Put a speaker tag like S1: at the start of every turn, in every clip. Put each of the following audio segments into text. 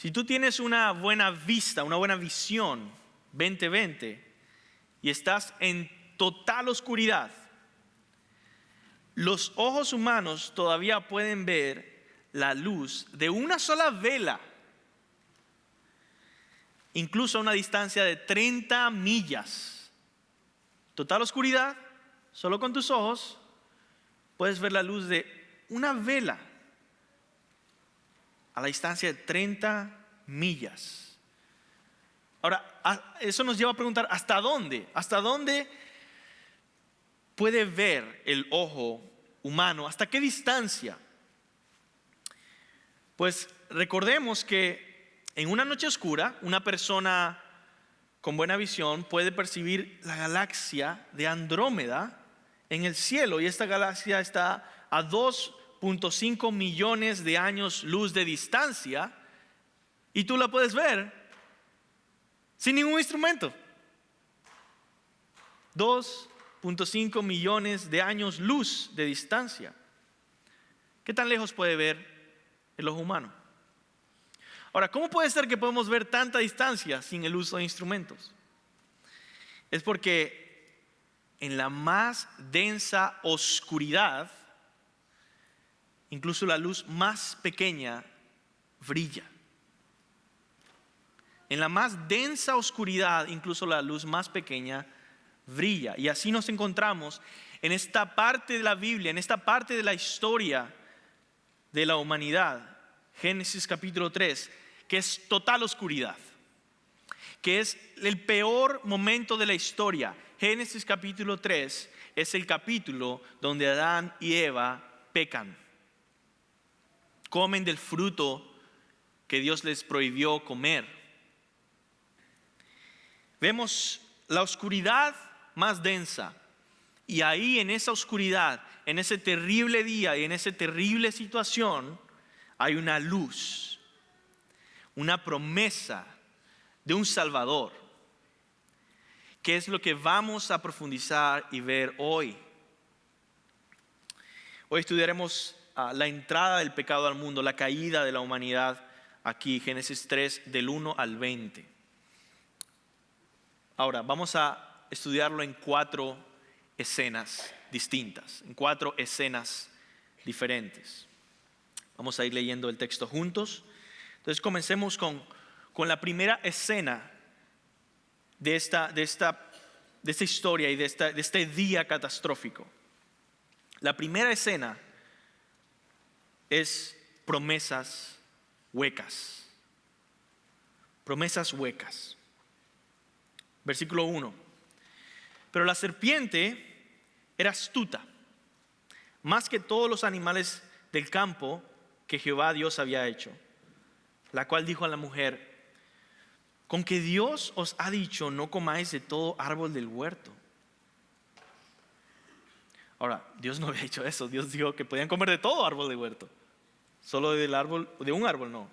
S1: Si tú tienes una buena vista, una buena visión 20/20 y estás en total oscuridad, los ojos humanos todavía pueden ver la luz de una sola vela, incluso a una distancia de 30 millas. Total oscuridad, solo con tus ojos puedes ver la luz de una vela a la distancia de 30 millas. Ahora, eso nos lleva a preguntar, ¿hasta dónde? ¿Hasta dónde puede ver el ojo humano? ¿Hasta qué distancia? Pues recordemos que en una noche oscura, una persona con buena visión puede percibir la galaxia de Andrómeda en el cielo, y esta galaxia está a 2.5 millones de años luz de distancia, y tú la puedes ver sin ningún instrumento. 2.5 millones de años luz de distancia. ¿Qué tan lejos puede ver el ojo humano? Ahora, ¿cómo puede ser que podemos ver tanta distancia sin el uso de instrumentos? Es porque en la más densa oscuridad, incluso la luz más pequeña brilla. En la más densa oscuridad, incluso la luz más pequeña brilla. Y así nos encontramos en esta parte de la Biblia, en esta parte de la historia de la humanidad, Génesis capítulo 3, que es total oscuridad, que es el peor momento de la historia. Génesis capítulo 3 es el capítulo donde Adán y Eva pecan. Comen del fruto que Dios les prohibió comer. Vemos la oscuridad más densa, y ahí en esa oscuridad, en ese terrible día y en esa terrible situación, hay una luz, una promesa de un Salvador, que es lo que vamos a profundizar y ver hoy. Hoy estudiaremos la entrada del pecado al mundo, la caída de la humanidad, aquí Génesis 3 del 1 al 20. Ahora vamos a estudiarlo en 4 escenas distintas, en 4 escenas diferentes. Vamos a ir leyendo el texto juntos. Entonces comencemos con la primera escena de esta historia y de este día catastrófico. La primera escena es promesas huecas. Promesas huecas. Versículo 1. Pero la serpiente era astuta, más que todos los animales del campo que Jehová Dios había hecho, la cual dijo a la mujer: ¿con que Dios os ha dicho no comáis de todo árbol del huerto? Ahora, Dios no había dicho eso. Dios dijo que podían comer de todo árbol del huerto, solo de un árbol no.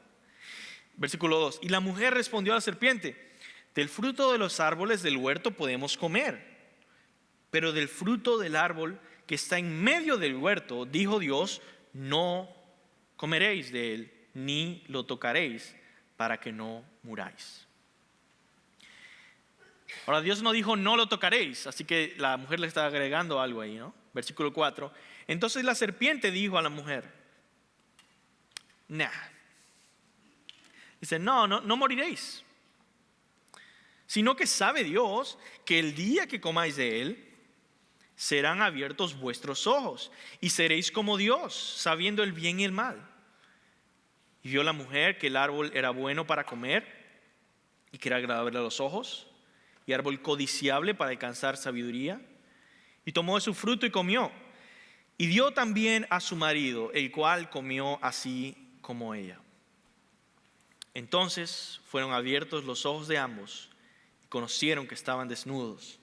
S1: Versículo 2. Y la mujer respondió a la serpiente: del fruto de los árboles del huerto podemos comer, pero del fruto del árbol que está en medio del huerto, dijo Dios, no comeréis de él, ni lo tocaréis, para que no muráis. Ahora, Dios no dijo no lo tocaréis, así que la mujer le está agregando algo ahí, ¿no? Versículo 4. Entonces la serpiente dijo a la mujer: dice, no moriréis, sino que sabe Dios que el día que comáis de él, serán abiertos vuestros ojos, y seréis como Dios, sabiendo el bien y el mal. Y vio la mujer que el árbol era bueno para comer, y que era agradable a los ojos, y árbol codiciable para alcanzar sabiduría. Y tomó de su fruto y comió, y dio también a su marido, el cual comió así como ella. Entonces fueron abiertos los ojos de ambos, y conocieron que estaban desnudos.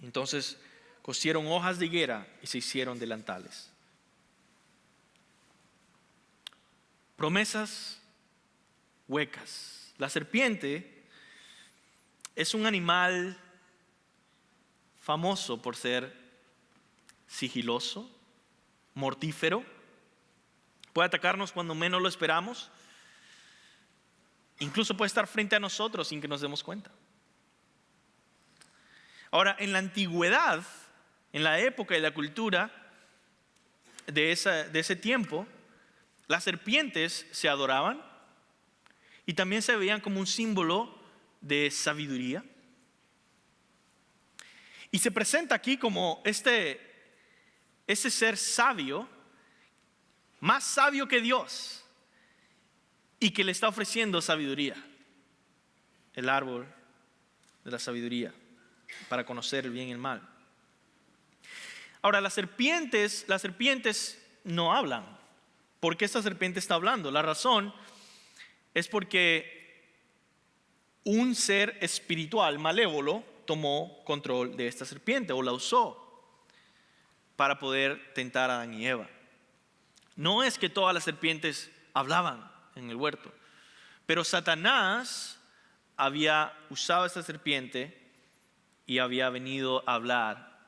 S1: Entonces cosieron hojas de higuera y se hicieron delantales. Promesas huecas. La serpiente es un animal famoso por ser sigiloso, mortífero. Puede atacarnos cuando menos lo esperamos. Incluso puede estar frente a nosotros sin que nos demos cuenta. Ahora, en la antigüedad, en la época y la cultura de ese tiempo, las serpientes se adoraban y también se veían como un símbolo de sabiduría. Y se presenta aquí como ese ser sabio, más sabio que Dios, y que le está ofreciendo sabiduría, el árbol de la sabiduría, para conocer el bien y el mal. Ahora, las serpientes no hablan. ¿Por qué esta serpiente está hablando? La razón es porque un ser espiritual malévolo tomó control de esta serpiente o la usó para poder tentar a Adán y Eva. No es que todas las serpientes hablaban en el huerto, pero Satanás había usado esta serpiente y había venido a hablar,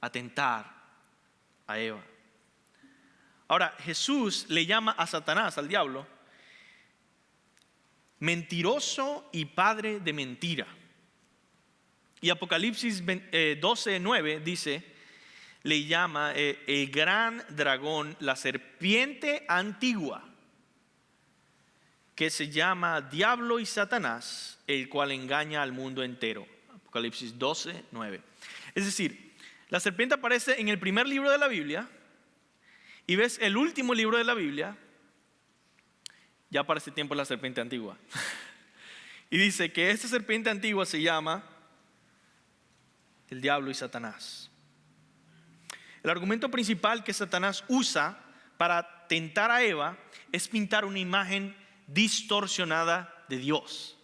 S1: a tentar a Eva. Ahora, Jesús le llama a Satanás, al diablo, mentiroso y padre de mentira. Y Apocalipsis 12:9 dice, le llama el gran dragón, la serpiente antigua, que se llama Diablo y Satanás, el cual engaña al mundo entero. Apocalipsis 12:9. Es decir, la serpiente aparece en el primer libro de la Biblia y ves el último libro de la Biblia, ya para este tiempo es la serpiente antigua. Y dice que esta serpiente antigua se llama el Diablo y Satanás. El argumento principal que Satanás usa para tentar a Eva es pintar una imagen distorsionada de Dios.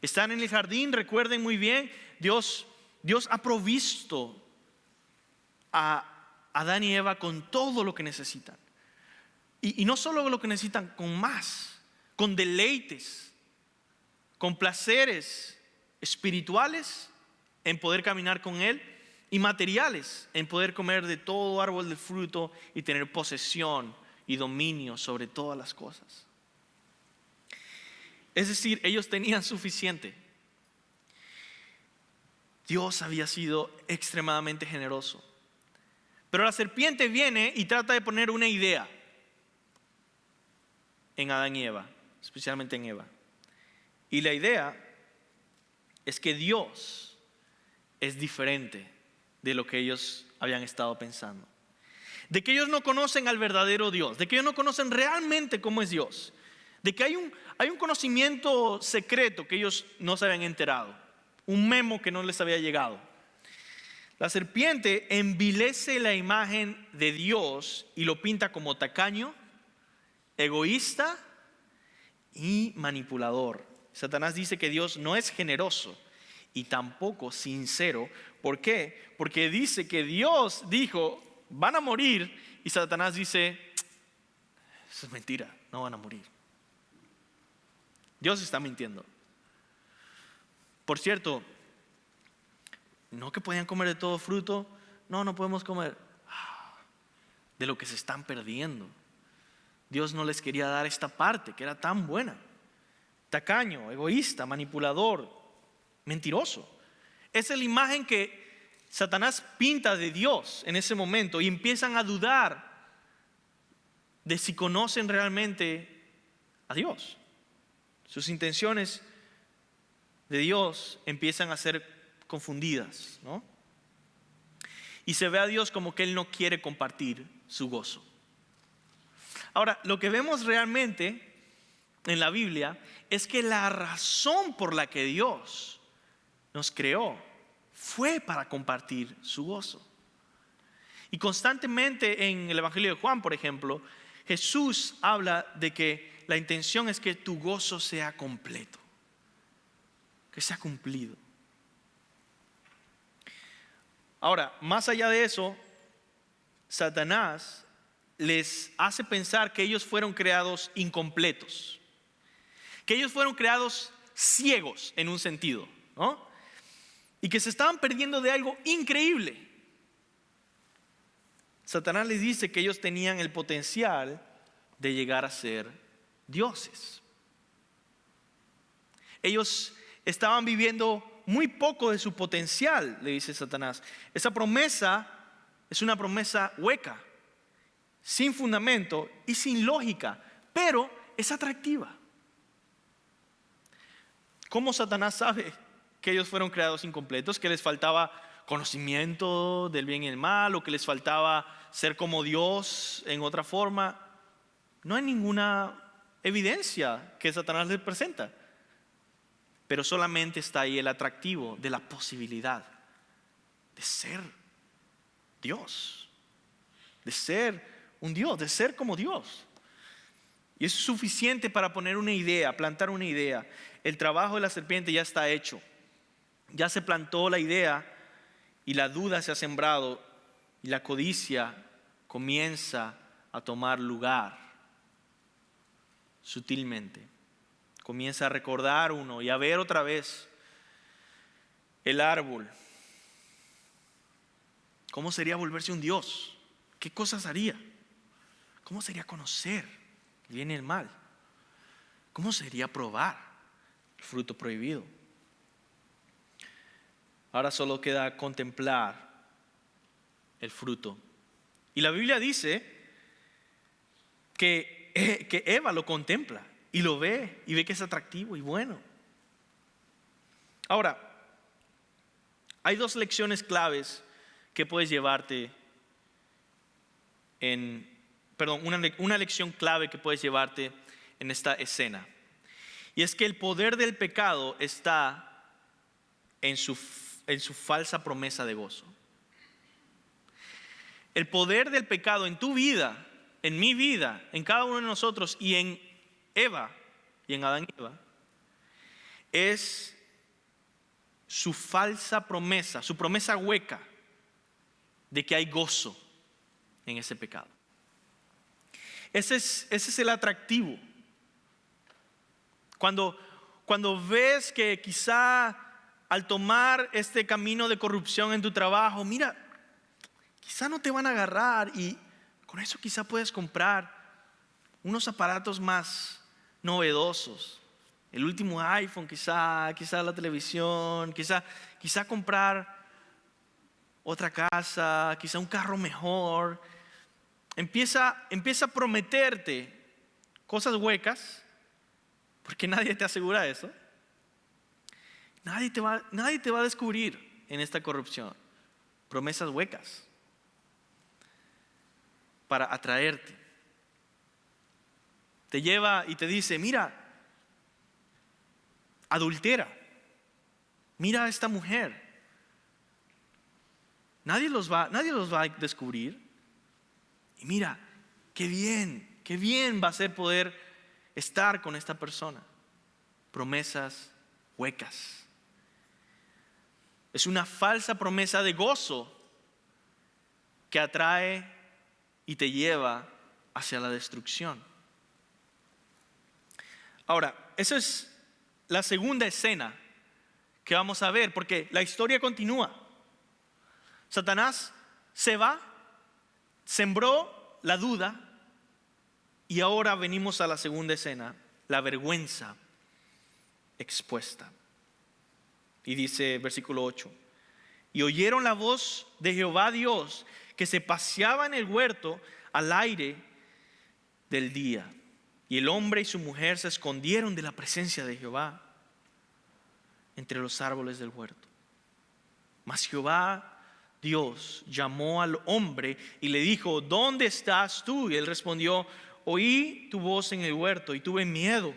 S1: Están en el jardín, recuerden muy bien, Dios ha provisto a Adán y Eva con todo lo que necesitan. Y no solo lo que necesitan, con más, con deleites, con placeres espirituales en poder caminar con Él y materiales en poder comer de todo árbol del fruto y tener posesión y dominio sobre todas las cosas. Es decir, ellos tenían suficiente. Dios había sido extremadamente generoso. Pero la serpiente viene y trata de poner una idea en Adán y Eva, especialmente en Eva. Y la idea es que Dios es diferente de lo que ellos habían estado pensando. De que ellos no conocen al verdadero Dios, de que ellos no conocen realmente cómo es Dios. De que hay un conocimiento secreto que ellos no se habían enterado, un memo que no les había llegado. La serpiente envilece la imagen de Dios y lo pinta como tacaño, egoísta y manipulador. Satanás dice que Dios no es generoso y tampoco sincero. ¿Por qué? Porque dice que Dios dijo, van a morir, y Satanás dice, eso es mentira, no van a morir. Dios está mintiendo. Por cierto, no que podían comer de todo fruto, no podemos comer. De lo que se están perdiendo. Dios no les quería dar esta parte que era tan buena. Tacaño, egoísta, manipulador, mentiroso. Esa es la imagen que Satanás pinta de Dios en ese momento y empiezan a dudar de si conocen realmente a Dios. Sus intenciones de Dios empiezan a ser confundidas, ¿no? Y se ve a Dios como que Él no quiere compartir su gozo. Ahora, lo que vemos realmente en la Biblia es que la razón por la que Dios nos creó fue para compartir su gozo. Y constantemente en el Evangelio de Juan, por ejemplo, Jesús habla de que la intención es que tu gozo sea completo, que sea cumplido. Ahora, más allá de eso, Satanás les hace pensar que ellos fueron creados incompletos, que ellos fueron creados ciegos en un sentido, ¿no? Y que se estaban perdiendo de algo increíble. Satanás les dice que ellos tenían el potencial de llegar a ser dioses. Ellos estaban viviendo muy poco de su potencial, le dice Satanás. Esa promesa es una promesa hueca, sin fundamento y sin lógica, pero es atractiva. ¿Cómo Satanás sabe que ellos fueron creados incompletos? Que les faltaba conocimiento del bien y el mal, o que les faltaba ser como Dios en otra forma. No hay ninguna evidencia que Satanás les presenta, pero solamente está ahí el atractivo de la posibilidad de ser Dios, de ser un Dios, de ser como Dios. Y eso es suficiente para poner una idea, plantar una idea. El trabajo de la serpiente ya está hecho. Ya se plantó la idea y la duda se ha sembrado y la codicia comienza a tomar lugar sutilmente. Comienza a recordar uno y a ver otra vez el árbol. ¿Cómo sería volverse un Dios? ¿Qué cosas haría? ¿Cómo sería conocer el bien y el mal? ¿Cómo sería probar el fruto prohibido? Ahora solo queda contemplar el fruto. Y la Biblia dice que Eva lo contempla y lo ve y ve que es atractivo y bueno. Ahora, hay dos lecciones claves que puedes llevarte una lección clave que puedes llevarte en esta escena. Y es que el poder del pecado está en su falsa promesa de gozo. El poder del pecado en tu vida, en mi vida, en cada uno de nosotros y en Eva y en Adán y Eva, es su falsa promesa, su promesa hueca de que hay gozo en ese pecado. Ese es el atractivo. Cuando ves que quizá al tomar este camino de corrupción en tu trabajo, mira, quizá no te van a agarrar y con eso quizá puedes comprar unos aparatos más novedosos. El último iPhone, quizá la televisión, quizá comprar otra casa, quizá un carro mejor. Empieza a prometerte cosas huecas, porque nadie te asegura eso. Nadie te va a descubrir en esta corrupción. Promesas huecas para atraerte. Te lleva y te dice, mira, adultera, mira a esta mujer. Nadie los va a descubrir. Y mira, qué bien va a ser poder estar con esta persona. Promesas huecas. Es una falsa promesa de gozo que atrae y te lleva hacia la destrucción. Ahora, esa es la segunda escena que vamos a ver, porque la historia continúa. Satanás se va, sembró la duda y ahora venimos a la segunda escena, la vergüenza expuesta. Y dice versículo 8, y oyeron la voz de Jehová Dios que se paseaba en el huerto al aire del día. Y el hombre y su mujer se escondieron de la presencia de Jehová entre los árboles del huerto. Mas Jehová Dios llamó al hombre y le dijo, ¿dónde estás tú? Y él respondió, oí tu voz en el huerto y tuve miedo,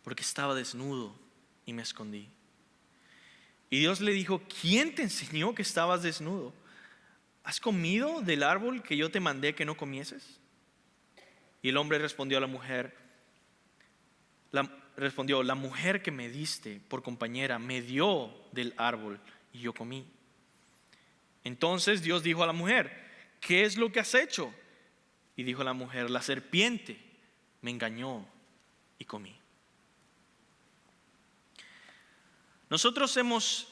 S1: porque estaba desnudo y me escondí. Y Dios le dijo, ¿quién te enseñó que estabas desnudo? ¿Has comido del árbol que yo te mandé que no comieses? Y el hombre respondió a la mujer, la mujer que me diste por compañera me dio del árbol y yo comí. Entonces Dios dijo a la mujer, ¿qué es lo que has hecho? Y dijo la mujer, la serpiente me engañó y comí. Nosotros hemos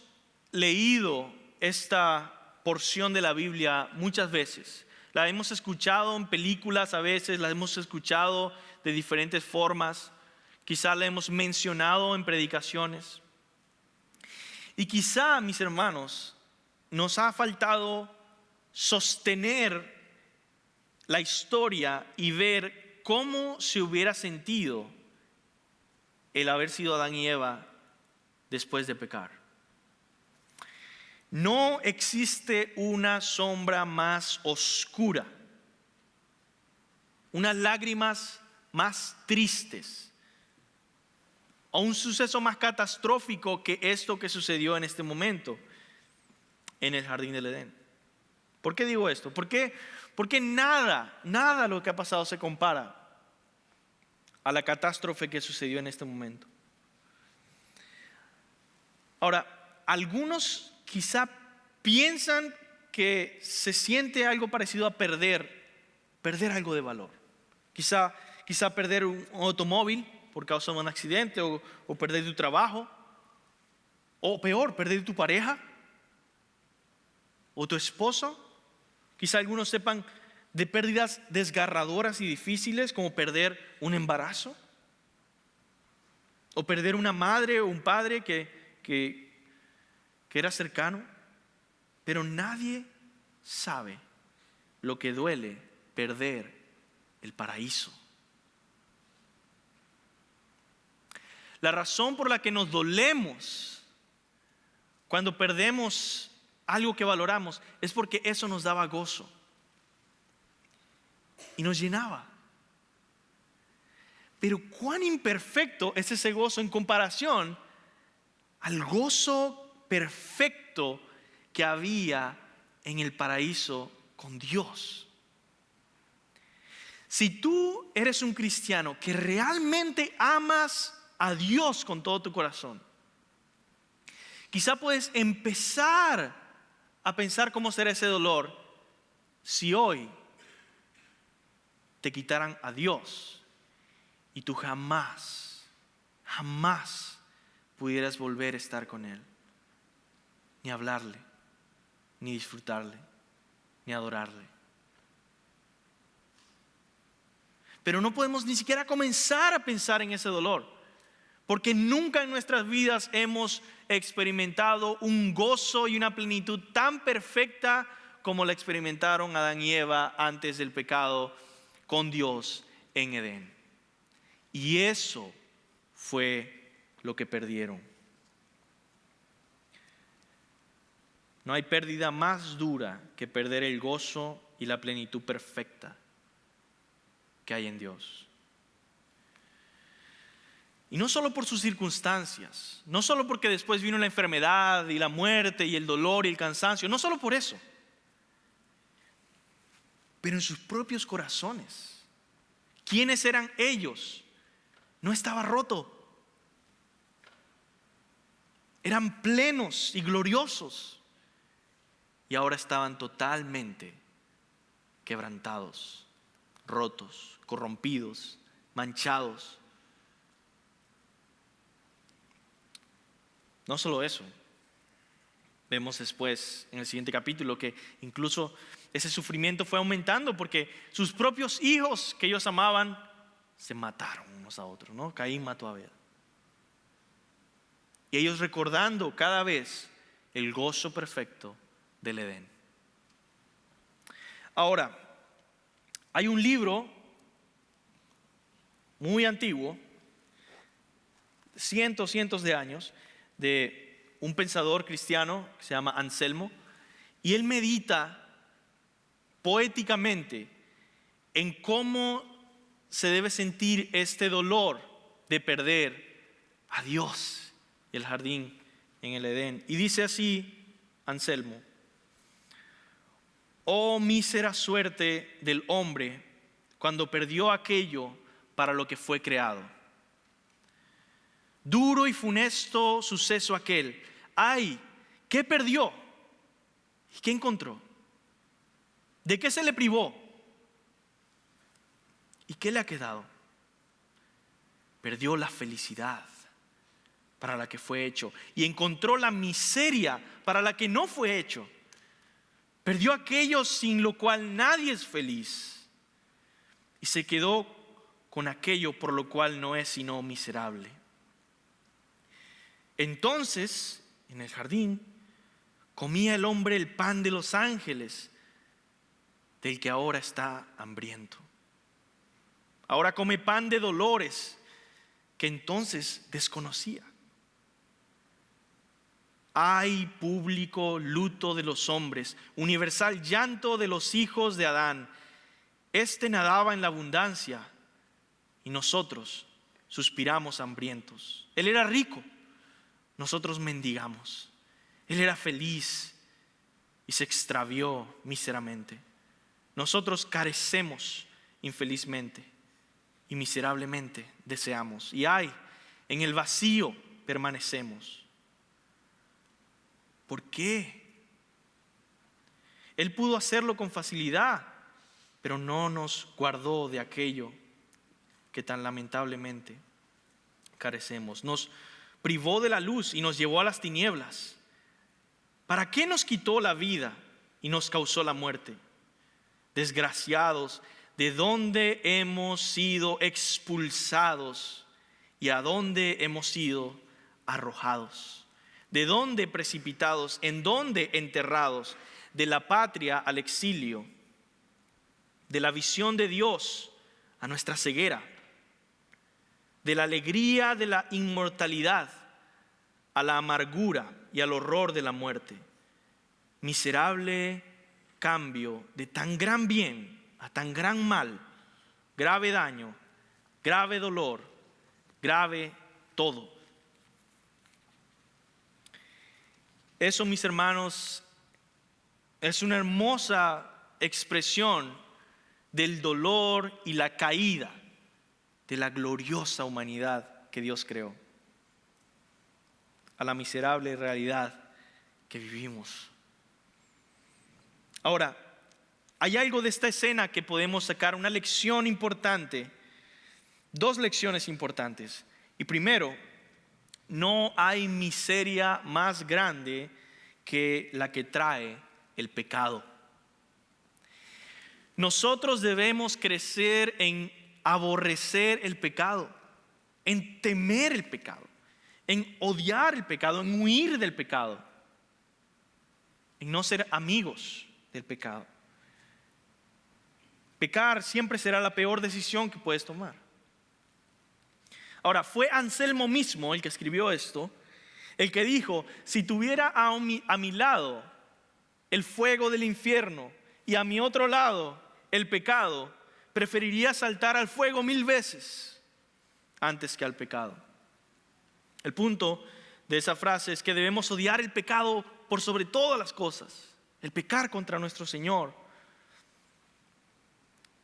S1: leído esta porción de la Biblia muchas veces, La hemos escuchado en películas a veces, la hemos escuchado de diferentes formas. Quizá la hemos mencionado en predicaciones. Y quizá, mis hermanos, nos ha faltado sostener la historia y ver cómo se hubiera sentido el haber sido Adán y Eva después de pecar. No existe una sombra más oscura, unas lágrimas más tristes, o un suceso más catastrófico que esto que sucedió en este momento en el jardín del Edén. ¿Por qué digo esto? Porque nada de lo que ha pasado se compara a la catástrofe que sucedió en este momento. Ahora, algunos quizá piensan que se siente algo parecido a perder algo de valor. Quizá perder un automóvil por causa de un accidente, o perder tu trabajo, o peor, perder tu pareja o tu esposo. Quizá algunos sepan de pérdidas desgarradoras y difíciles, como perder un embarazo, o perder una madre o un padre que era cercano. Pero nadie sabe lo que duele perder el paraíso. La razón por la que nos dolemos cuando perdemos algo que valoramos es porque eso nos daba gozo y nos llenaba. Pero cuán imperfecto es ese gozo en comparación al gozo perfecto que había en el paraíso con Dios. Si tú eres un cristiano que realmente amas a Dios con todo tu corazón, quizá puedes empezar a pensar cómo será ese dolor si hoy te quitaran a Dios y tú jamás pudieras volver a estar con Él, ni hablarle, ni disfrutarle, ni adorarle. Pero no podemos ni siquiera comenzar a pensar en ese dolor, porque nunca en nuestras vidas hemos experimentado un gozo y una plenitud tan perfecta como la experimentaron Adán y Eva antes del pecado con Dios en Edén. Y eso fue lo que perdieron. No hay pérdida más dura que perder el gozo y la plenitud perfecta que hay en Dios. Y no solo por sus circunstancias, no solo porque después vino la enfermedad y la muerte y el dolor y el cansancio, no solo por eso, pero en sus propios corazones. ¿Quiénes eran ellos? No estaba roto. Eran plenos y gloriosos. Y ahora estaban totalmente quebrantados, rotos, corrompidos, manchados. No solo eso, vemos después en el siguiente capítulo que incluso ese sufrimiento fue aumentando porque sus propios hijos que ellos amaban se mataron unos a otros, ¿no? Caín mató a Abel. Y ellos recordando cada vez el gozo perfecto del Edén. Ahora, hay un libro muy antiguo, cientos de años, de un pensador cristiano que se llama Anselmo, y él medita poéticamente en cómo se debe sentir este dolor de perder a Dios y el jardín en el Edén. Y dice así Anselmo: oh mísera suerte del hombre cuando perdió aquello para lo que fue creado. Duro y funesto suceso aquel. Ay, ¿qué perdió? ¿Y qué encontró? ¿De qué se le privó? ¿Y qué le ha quedado? Perdió la felicidad para la que fue hecho y encontró la miseria para la que no fue hecho. Perdió aquello sin lo cual nadie es feliz. Y se quedó con aquello por lo cual no es sino miserable. Entonces, en el jardín, comía el hombre el pan de los ángeles, del que ahora está hambriento. Ahora come pan de dolores, que entonces desconocía. Hay público luto de los hombres, universal llanto de los hijos de Adán. Este nadaba en la abundancia y nosotros suspiramos hambrientos. Él era rico, nosotros mendigamos. Él era feliz y se extravió míseramente. Nosotros carecemos infelizmente y miserablemente deseamos. Y en el vacío permanecemos. ¿Por qué? Él pudo hacerlo con facilidad, pero no nos guardó de aquello que tan lamentablemente carecemos. Nos privó de la luz y nos llevó a las tinieblas. ¿Para qué nos quitó la vida y nos causó la muerte? Desgraciados, ¿de dónde hemos sido expulsados y a dónde hemos sido arrojados? ¿De dónde precipitados? ¿En dónde enterrados? De la patria al exilio, de la visión de Dios a nuestra ceguera, de la alegría de la inmortalidad a la amargura y al horror de la muerte. Miserable cambio de tan gran bien a tan gran mal, grave daño, grave dolor, grave todo. Eso, mis hermanos, es una hermosa expresión del dolor y la caída de la gloriosa humanidad que Dios creó, a la miserable realidad que vivimos. Ahora, hay algo de esta escena que podemos sacar una lección importante, dos lecciones importantes. Y primero, no hay miseria más grande que la que trae el pecado. Nosotros debemos crecer en aborrecer el pecado, en temer el pecado, en odiar el pecado, en huir del pecado, en no ser amigos del pecado. Pecar siempre será la peor decisión que puedes tomar. Ahora, fue Anselmo mismo el que escribió esto, el que dijo: si tuviera a mi lado el fuego del infierno y a mi otro lado el pecado, preferiría saltar al fuego 1000 veces antes que al pecado. El punto de esa frase es que debemos odiar el pecado por sobre todas las cosas, el pecar contra nuestro Señor,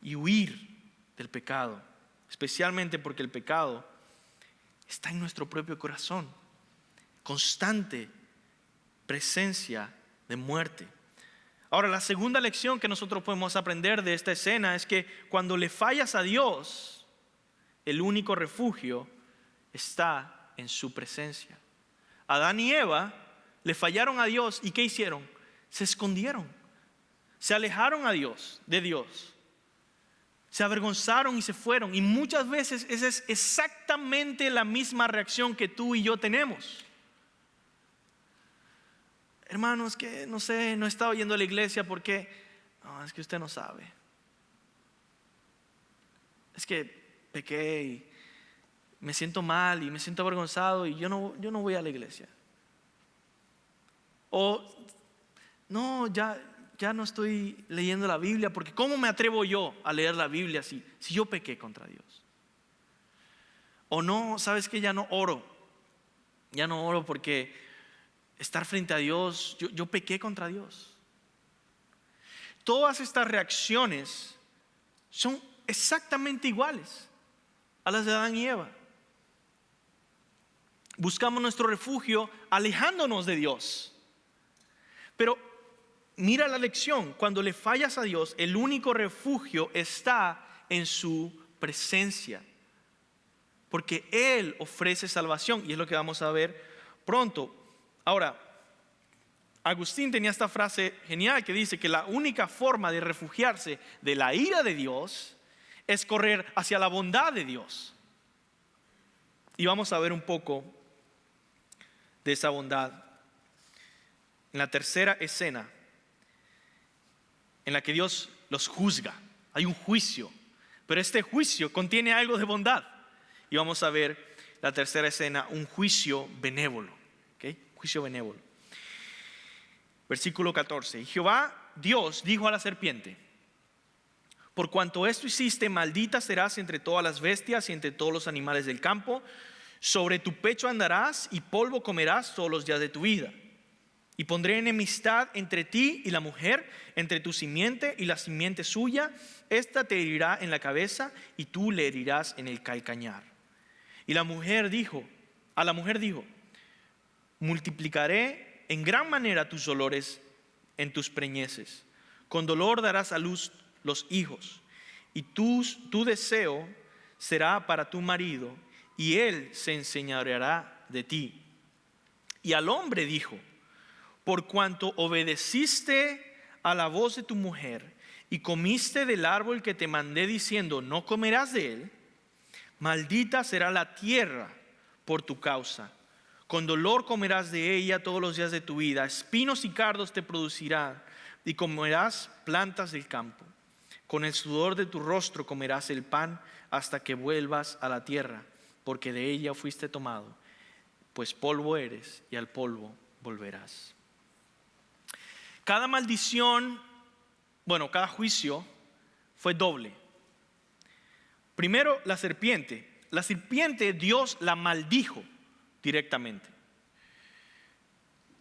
S1: y huir del pecado, especialmente porque el pecado está en nuestro propio corazón, constante presencia de muerte. Ahora, la segunda lección que nosotros podemos aprender de esta escena es que cuando le fallas a Dios, el único refugio está en su presencia. Adán y Eva le fallaron a Dios, ¿y qué hicieron? Se escondieron, se alejaron de Dios. Se avergonzaron y se fueron. Y muchas veces esa es exactamente la misma reacción que tú y yo tenemos. Hermanos, que no sé, no he estado yendo a la iglesia porque no, es que usted no sabe. Es que pequé y me siento mal y me siento avergonzado y yo no voy a la iglesia. O no, ya no estoy leyendo la Biblia porque ¿cómo me atrevo yo a leer la Biblia si yo pequé contra Dios? O no, ¿sabes qué? Ya no oro porque estar frente a Dios, yo pequé contra Dios. Todas estas reacciones son exactamente iguales a las de Adán y Eva. Buscamos nuestro refugio alejándonos de Dios. Pero mira la lección: cuando le fallas a Dios, el único refugio está en su presencia, porque Él ofrece salvación, y es lo que vamos a ver pronto. Ahora, Agustín tenía esta frase genial que dice que la única forma de refugiarse de la ira de Dios es correr hacia la bondad de Dios. Y vamos a ver un poco de esa bondad en la tercera escena en la que Dios los juzga. Hay un juicio, pero este juicio contiene algo de bondad. Y vamos a ver la tercera escena, un juicio benévolo. ¿Okay? Juicio benévolo. Versículo 14. Y Jehová Dios dijo a la serpiente: por cuanto esto hiciste, maldita serás entre todas las bestias y entre todos los animales del campo. Sobre tu pecho andarás y polvo comerás todos los días de tu vida. Y pondré enemistad entre ti y la mujer, entre tu simiente y la simiente suya. Esta te herirá en la cabeza y tú le herirás en el calcañar. Y a la mujer dijo: multiplicaré en gran manera tus dolores en tus preñeces. Con dolor darás a luz los hijos. Y tu deseo será para tu marido, y él se enseñoreará de ti. Y al hombre dijo: por cuanto obedeciste a la voz de tu mujer y comiste del árbol que te mandé diciendo: no comerás de él, maldita será la tierra por tu causa. Con dolor comerás de ella todos los días de tu vida. Espinos y cardos te producirán y comerás plantas del campo. Con el sudor de tu rostro comerás el pan hasta que vuelvas a la tierra, porque de ella fuiste tomado, pues polvo eres y al polvo volverás. Cada maldición, cada juicio fue doble. Primero, la serpiente. La serpiente Dios la maldijo directamente.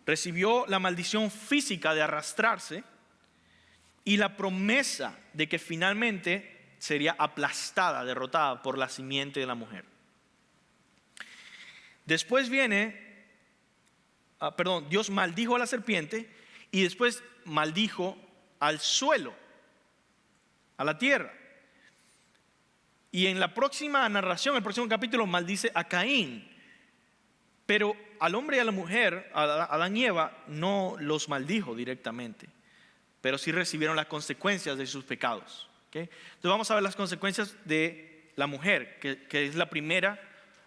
S1: Recibió la maldición física de arrastrarse y la promesa de que finalmente sería aplastada, derrotada por la simiente de la mujer. Después Dios maldijo a la serpiente y después maldijo al suelo, a la tierra. Y en la próxima narración, el próximo capítulo, maldice a Caín. Pero al hombre y a la mujer, a Adán y Eva, no los maldijo directamente, pero sí recibieron las consecuencias de sus pecados. ¿Okay? Entonces vamos a ver las consecuencias de la mujer, que es la primera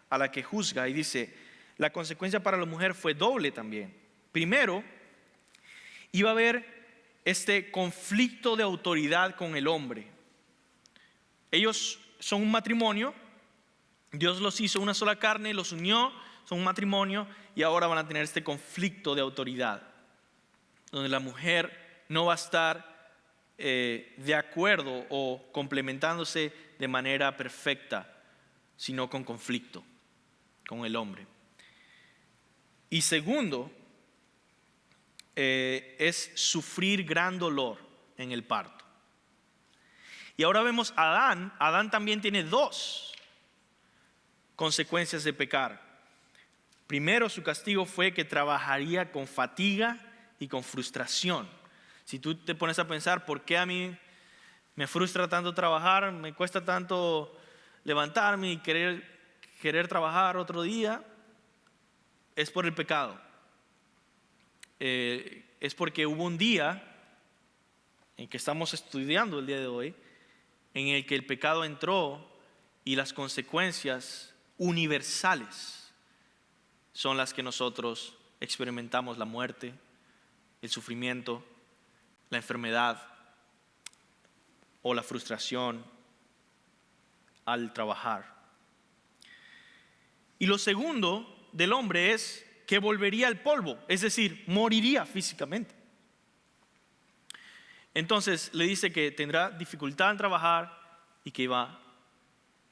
S1: a la que juzga. Y dice, la consecuencia para la mujer fue doble también. Primero, iba a haber este conflicto de autoridad con el hombre. Ellos son un matrimonio, Dios los hizo una sola carne, los unió, son un matrimonio y ahora van a tener este conflicto de autoridad, donde la mujer no va a estar de acuerdo o complementándose de manera perfecta, sino con conflicto con el hombre. Y segundo, es sufrir gran dolor en el parto. Y ahora vemos a Adán. Adán también tiene dos consecuencias de pecar. Primero, su castigo fue que trabajaría con fatiga y con frustración. Si tú te pones a pensar, ¿por qué a mí me frustra tanto trabajar? Me cuesta tanto levantarme y querer trabajar otro día. Es por el pecado. Es porque hubo un día en que estamos estudiando el día de hoy, en el que el pecado entró y las consecuencias universales son las que nosotros experimentamos: la muerte, el sufrimiento, la enfermedad o la frustración al trabajar. Y lo segundo del hombre es que volvería al polvo, es decir, moriría físicamente. Entonces le dice que tendrá dificultad en trabajar y que iba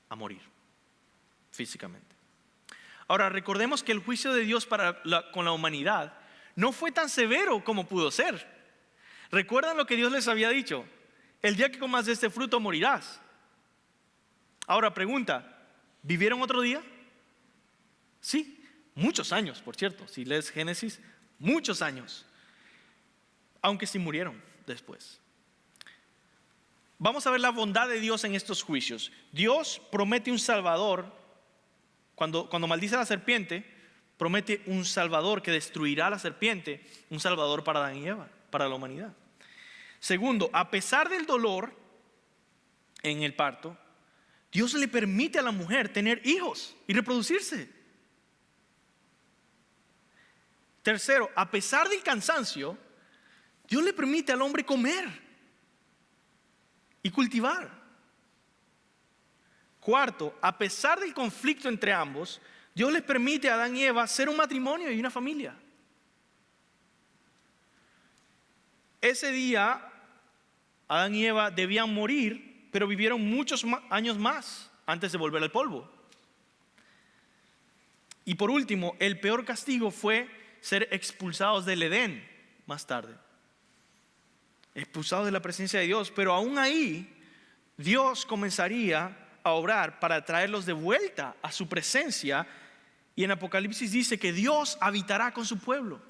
S1: a morir físicamente. Ahora, recordemos que el juicio de Dios con la humanidad no fue tan severo como pudo ser. ¿Recuerdan lo que Dios les había dicho? El día que comas de este fruto morirás. Ahora pregunta, ¿vivieron otro día? Sí. Muchos años, por cierto, si lees Génesis, muchos años, aunque sí murieron después. Vamos a ver la bondad de Dios en estos juicios. Dios promete un Salvador. Cuando maldice a la serpiente, promete un Salvador que destruirá a la serpiente, un Salvador para Adán y Eva, para la humanidad. Segundo, a pesar del dolor en el parto, Dios le permite a la mujer tener hijos y reproducirse. Tercero, a pesar del cansancio, Dios le permite al hombre comer y cultivar. Cuarto, a pesar del conflicto entre ambos, Dios les permite a Adán y Eva ser un matrimonio y una familia. Ese día, Adán y Eva debían morir, pero vivieron muchos años más antes de volver al polvo. Y por último, el peor castigo fue ser expulsados del Edén más tarde. Expulsados de la presencia de Dios, pero aún ahí, Dios comenzaría a obrar para traerlos de vuelta a su presencia. Y en Apocalipsis dice que Dios habitará con su pueblo.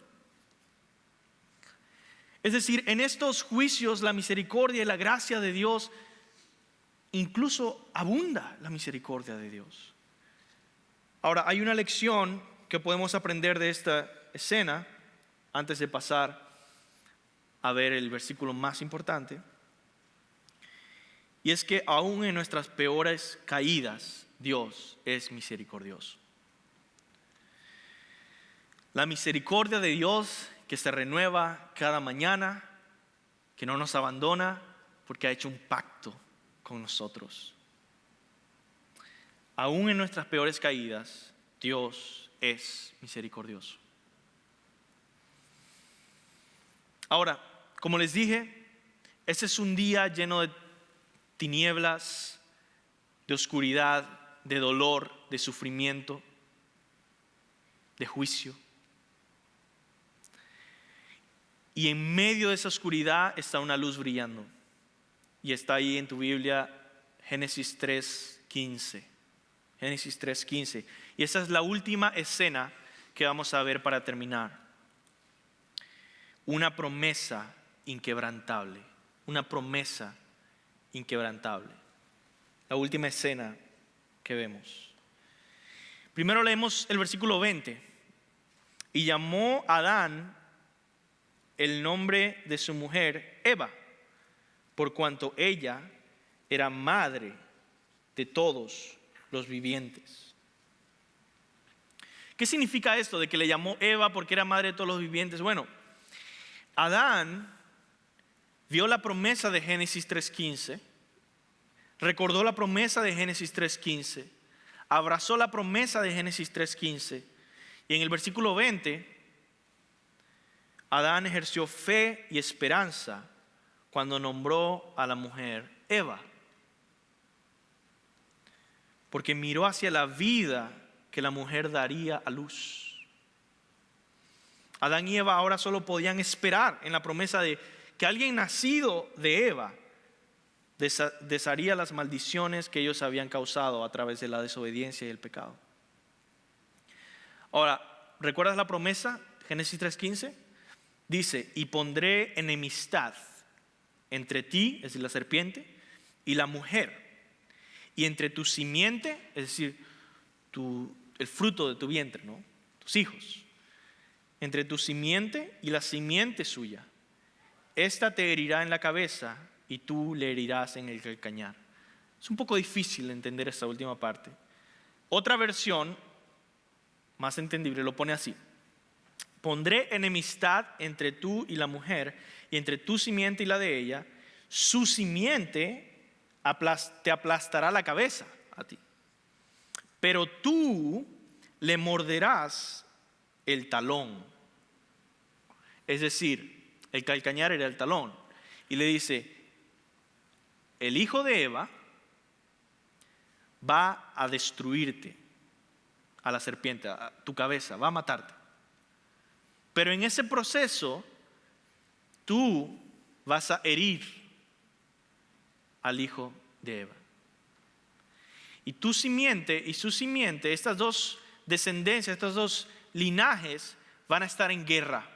S1: Es decir, en estos juicios la misericordia y la gracia de Dios, incluso abunda la misericordia de Dios. Ahora, hay una lección que podemos aprender de esta escena antes de pasar a ver el versículo más importante. Y es que aún en nuestras peores caídas, Dios es misericordioso. La misericordia de Dios que se renueva cada mañana, que no nos abandona porque ha hecho un pacto con nosotros. Aún en nuestras peores caídas, Dios es misericordioso. Ahora, como les dije, este es un día lleno de tinieblas, de oscuridad, de dolor, de sufrimiento, de juicio. Y en medio de esa oscuridad está una luz brillando. Y está ahí en tu Biblia Génesis 3:15. Génesis 3:15. Y esa es la última escena que vamos a ver para terminar. Una promesa inquebrantable. Una promesa inquebrantable. La última escena que vemos. Primero leemos el versículo 20. Y llamó a Adán el nombre de su mujer Eva, por cuanto ella era madre de todos los vivientes. ¿Qué significa esto de que le llamó Eva porque era madre de todos los vivientes? Bueno, Adán vio la promesa de Génesis 3:15, recordó la promesa de Génesis 3:15, abrazó la promesa de Génesis 3:15, y en el versículo 20, Adán ejerció fe y esperanza cuando nombró a la mujer Eva, porque miró hacia la vida que la mujer daría a luz. Adán y Eva ahora solo podían esperar en la promesa de que alguien nacido de Eva desharía las maldiciones que ellos habían causado a través de la desobediencia y el pecado. Ahora, ¿recuerdas la promesa? Génesis 3:15 dice: y pondré enemistad entre ti, es decir, la serpiente, y la mujer, y entre tu simiente, es decir, el fruto de tu vientre, ¿no? Tus hijos, entre tu simiente y la simiente suya. Esta te herirá en la cabeza y tú le herirás en el calcañar. Es un poco difícil entender esta última parte. Otra versión, más entendible, lo pone así: pondré enemistad entre tú y la mujer, y entre tu simiente y la de ella. Su simiente te aplastará la cabeza a ti, pero tú le morderás el talón. Es decir, el calcañar era el talón. Y le dice: el hijo de Eva va a destruirte, a la serpiente, a tu cabeza, va a matarte. Pero en ese proceso, tú vas a herir al hijo de Eva. Y tu simiente y su simiente, estas dos descendencias, estos dos linajes, van a estar en guerra,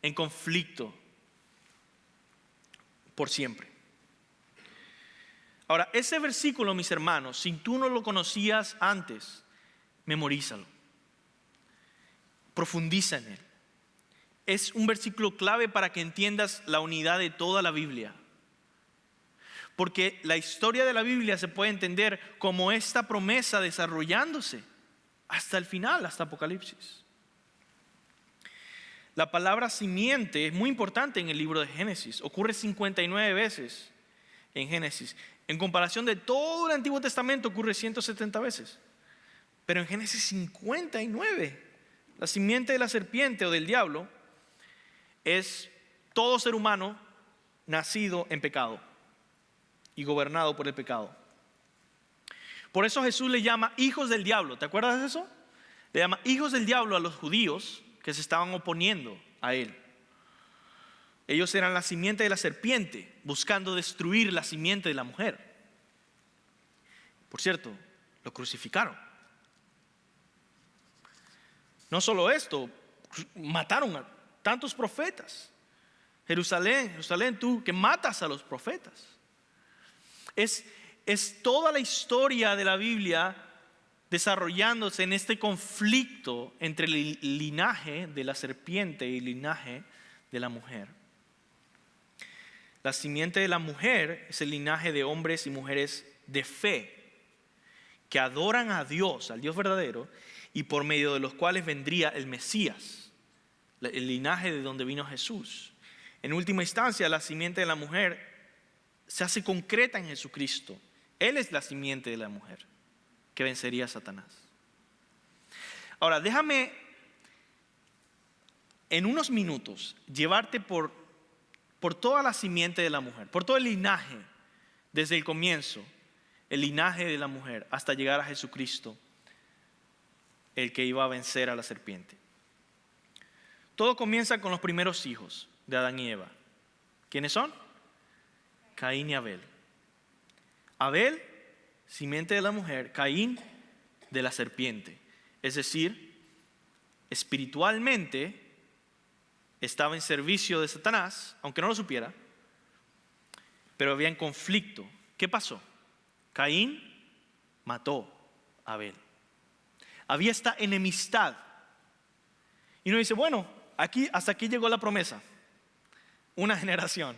S1: en conflicto, por siempre. Ahora, ese versículo, mis hermanos, si tú no lo conocías antes, memorízalo. profundiza en él. Es un versículo clave para que entiendas la unidad de toda la Biblia. Porque la historia de la Biblia se puede entender como esta promesa desarrollándose hasta el final, hasta Apocalipsis. La palabra simiente es muy importante en el libro de Génesis. Ocurre 59 veces en Génesis. En comparación de todo el Antiguo Testamento ocurre 170 veces. Pero en Génesis 59, la simiente de la serpiente o del diablo es todo ser humano nacido en pecado y gobernado por el pecado. Por eso Jesús le llama hijos del diablo. ¿Te acuerdas de eso? Le llama hijos del diablo a los judíos que se estaban oponiendo a él. Ellos eran la simiente de la serpiente, buscando destruir la simiente de la mujer. Por cierto, lo crucificaron. No solo esto, mataron a tantos profetas. Jerusalén, Jerusalén, tú que matas a los profetas. Es toda la historia de la Biblia desarrollándose en este conflicto entre el linaje de la serpiente y el linaje de la mujer. La simiente de la mujer es el linaje de hombres y mujeres de fe que adoran a Dios, al Dios verdadero, y por medio de los cuales vendría el Mesías, el linaje de donde vino Jesús. En última instancia, la simiente de la mujer se hace concreta en Jesucristo. Él es la simiente de la mujer que vencería a Satanás. Ahora, déjame en unos minutos llevarte por toda la simiente de la mujer, por todo el linaje, desde el comienzo, el linaje de la mujer, hasta llegar a Jesucristo, el que iba a vencer a la serpiente. Todo comienza con los primeros hijos de Adán y Eva. ¿Quiénes son? Caín y Abel. Abel, simiente de la mujer, Caín de la serpiente. Es decir, espiritualmente estaba en servicio de Satanás, aunque no lo supiera, pero había en conflicto. ¿Qué pasó? Caín mató a Abel. Había esta enemistad. Y uno dice, bueno, hasta aquí llegó la promesa. Una generación.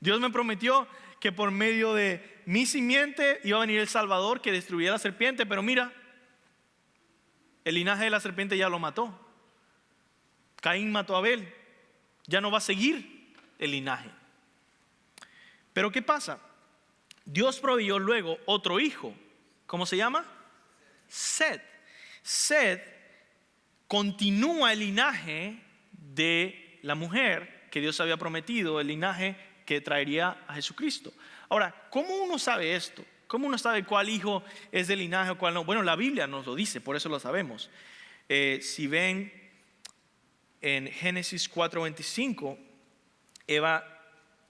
S1: Dios me prometió que por medio de mi simiente iba a venir el Salvador que destruiría a la serpiente, pero mira, el linaje de la serpiente ya lo mató. Caín mató a Abel, ya no va a seguir el linaje. Pero ¿qué pasa? Dios proveyó luego otro hijo. ¿Cómo se llama? Set. Set continúa el linaje de la mujer que Dios había prometido, el linaje que traería a Jesucristo. Ahora, ¿cómo uno sabe esto? ¿Cómo uno sabe cuál hijo es del linaje o cuál no? Bueno, la Biblia nos lo dice, por eso lo sabemos. Si ven en Génesis 4:25, Eva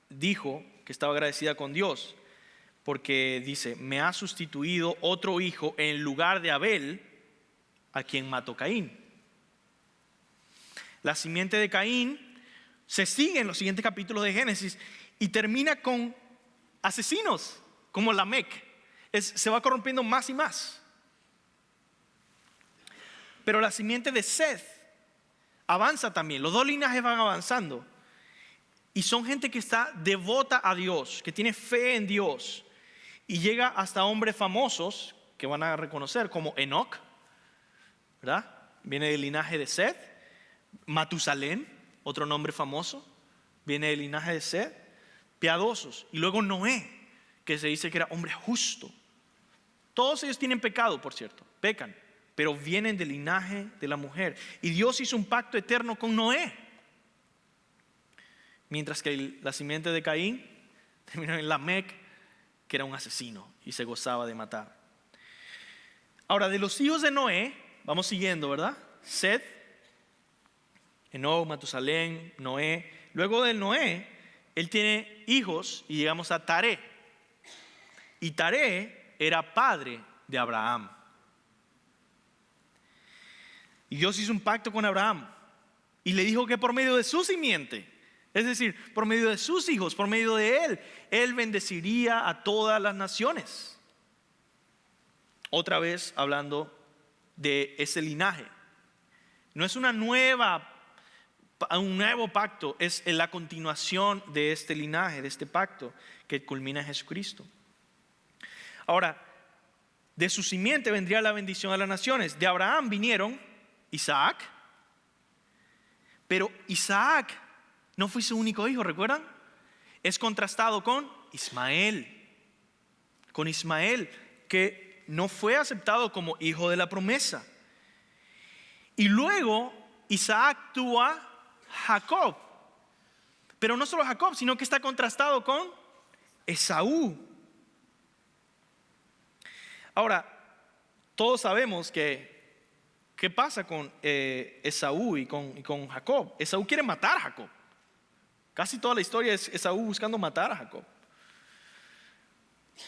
S1: dijo que estaba agradecida con Dios porque dice, me ha sustituido otro hijo en lugar de Abel, a quien mató Caín. La simiente de Caín se sigue en los siguientes capítulos de Génesis y termina con asesinos como Lamec. Se va corrompiendo más y más. Pero la simiente de Seth avanza también. Los dos linajes van avanzando. Y son gente que está devota a Dios, que tiene fe en Dios. Y llega hasta hombres famosos que van a reconocer como Enoc, ¿verdad? Viene del linaje de Seth. Matusalén, otro nombre famoso, viene del linaje de Seth. Piadosos. Y luego Noé, que se dice que era hombre justo. Todos ellos tienen pecado, por cierto, pecan, pero vienen del linaje de la mujer. Y Dios hizo un pacto eterno con Noé. Mientras que la simiente de Caín terminó en Lamec, que era un asesino y se gozaba de matar. Ahora, de los hijos de Noé, vamos siguiendo, ¿verdad? Seth, Enoc, Matusalén, Noé. Luego de Noé, él tiene hijos y llegamos a Taré. Y Taré era padre de Abraham. Y Dios hizo un pacto con Abraham y le dijo que por medio de su simiente, es decir, por medio de sus hijos, por medio de él bendeciría a todas las naciones. Otra vez hablando de ese linaje. No es un nuevo pacto, es la continuación de este linaje, de este pacto que culmina en Jesucristo. Ahora, de su simiente vendría la bendición a las naciones. De Abraham vinieron Isaac, pero Isaac no fue su único hijo, ¿recuerdan? Es contrastado con Ismael, que no fue aceptado como hijo de la promesa. Y luego Isaac tuvo a Jacob, pero no solo Jacob, sino que está contrastado con Esaú. Ahora, todos sabemos qué pasa con Esaú y con Jacob. Esaú quiere matar a Jacob. Casi toda la historia es Esaú buscando matar a Jacob.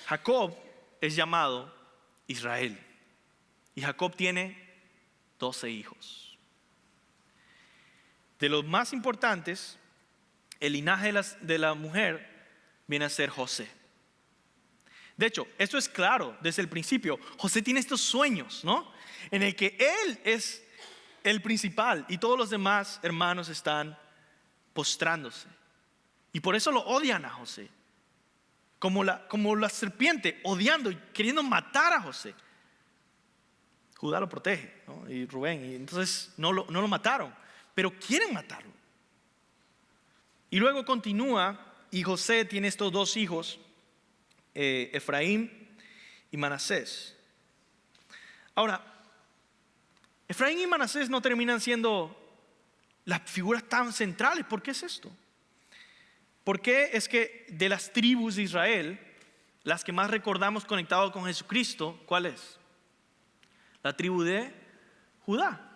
S1: Jacob es llamado Israel y Jacob tiene 12 hijos. De los más importantes, el linaje de la mujer viene a ser José. De hecho, esto es claro desde el principio. José tiene estos sueños, ¿no? En el que él es el principal y todos los demás hermanos están postrándose. Y por eso lo odian a José. Como la serpiente, odiando y queriendo matar a José. Judá lo protege, ¿no? Y Rubén, y entonces no lo mataron, pero quieren matarlo. Y luego continúa y José tiene estos dos hijos, Efraín y Manasés. Ahora, Efraín y Manasés no terminan siendo las figuras tan centrales. ¿Por qué es esto? ¿Por qué es que de las tribus de Israel, las que más recordamos conectados con Jesucristo, cuál es? La tribu de Judá.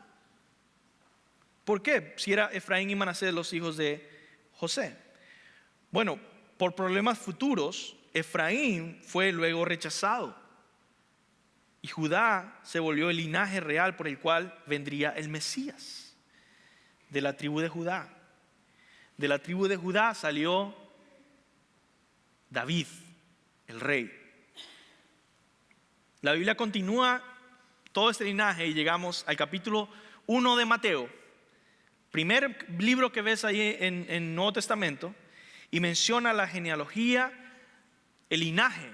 S1: ¿Por qué? Si era Efraín y Manasés los hijos de José. Bueno, por problemas futuros, Efraín fue luego rechazado y Judá se volvió el linaje real por el cual vendría el Mesías de la tribu de Judá. De la tribu de Judá salió David, el rey. La Biblia continúa todo este linaje y llegamos al capítulo 1 de Mateo, primer libro que ves ahí en el Nuevo Testamento, y menciona la genealogía, el linaje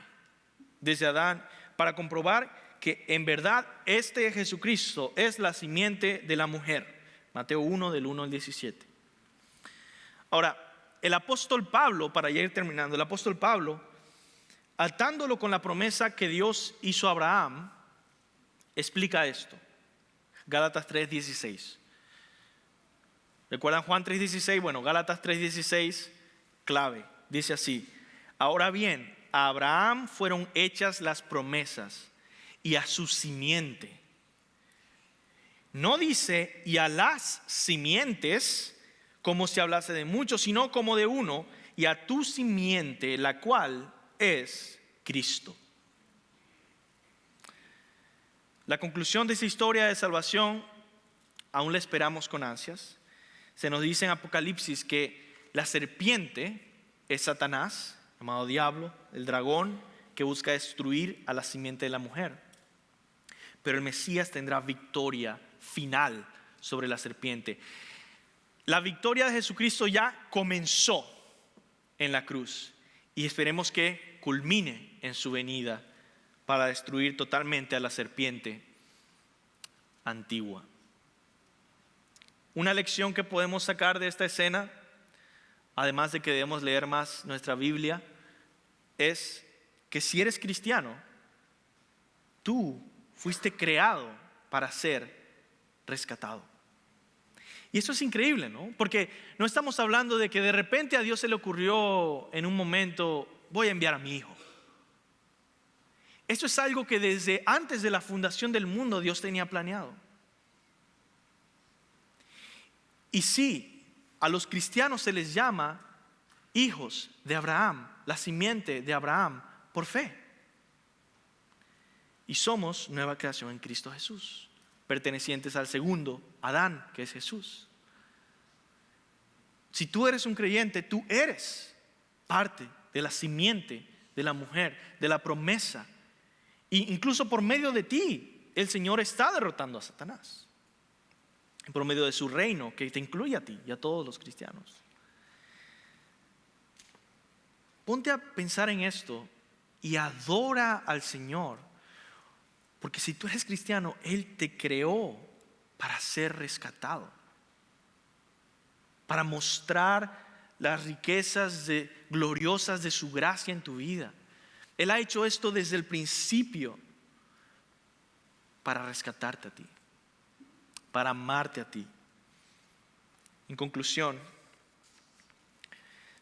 S1: desde Adán, para comprobar que en verdad este Jesucristo es la simiente de la mujer. Mateo 1 del 1 al 17. Ahora, el apóstol Pablo, para ir terminando, el apóstol Pablo, atándolo con la promesa que Dios hizo a Abraham, explica esto. Gálatas 3:16. ¿Recuerdan Juan 3:16? Bueno, Gálatas 3:16, clave. Dice así: ahora bien, a Abraham fueron hechas las promesas y a su simiente. No dice y a las simientes como si hablase de muchos, sino como de uno, y a tu simiente, la cual es Cristo. La conclusión de esa historia de salvación aún la esperamos con ansias. Se nos dice en Apocalipsis que la serpiente es Satanás, llamado diablo, el dragón que busca destruir a la simiente de la mujer. Pero el Mesías tendrá victoria final sobre la serpiente. La victoria de Jesucristo ya comenzó en la cruz y esperemos que culmine en su venida para destruir totalmente a la serpiente antigua. Una lección que podemos sacar de esta escena, además de que debemos leer más nuestra Biblia, es que si eres cristiano, tú fuiste creado para ser rescatado. Y eso es increíble, ¿no? Porque no estamos hablando de que de repente a Dios se le ocurrió en un momento, voy a enviar a mi hijo. Esto es algo que desde antes de la fundación del mundo Dios tenía planeado. Y sí, a los cristianos se les llama hijos de Abraham, la simiente de Abraham, por fe. Y somos nueva creación en Cristo Jesús, pertenecientes al segundo Adán, que es Jesús. Si tú eres un creyente, tú eres parte de la simiente de la mujer, de la promesa. E incluso por medio de ti, el Señor está derrotando a Satanás. por medio de su reino, que te incluye a ti y a todos los cristianos. Ponte a pensar en esto y adora al Señor, porque si tú eres cristiano, Él te creó para ser rescatado, para mostrar las riquezas gloriosas de su gracia en tu vida. Él ha hecho esto desde el principio para rescatarte a ti, para amarte a ti. En conclusión,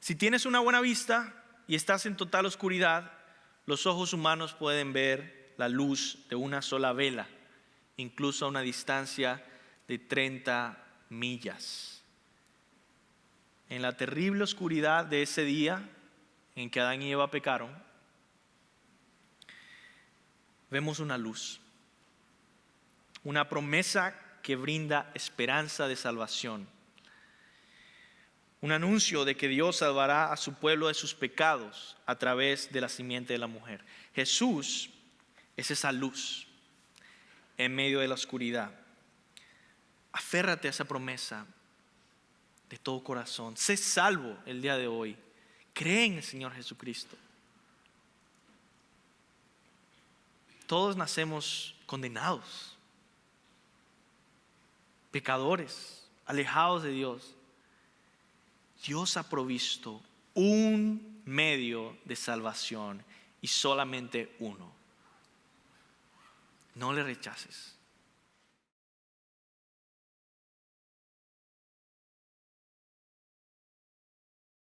S1: si tienes una buena vista y estás en total oscuridad, los ojos humanos pueden ver la luz de una sola vela, incluso a una distancia de 30 millas. En la terrible oscuridad de ese día en que Adán y Eva pecaron, vemos una luz, una promesa que brinda esperanza de salvación, un anuncio de que Dios salvará a su pueblo de sus pecados a través de la simiente de la mujer. Jesús es esa luz en medio de la oscuridad. Aférrate a esa promesa de todo corazón. Sé salvo el día de hoy. Cree en el Señor Jesucristo. Todos nacemos condenados, pecadores, alejados de Dios. Dios ha provisto un medio de salvación y solamente uno. No le rechaces.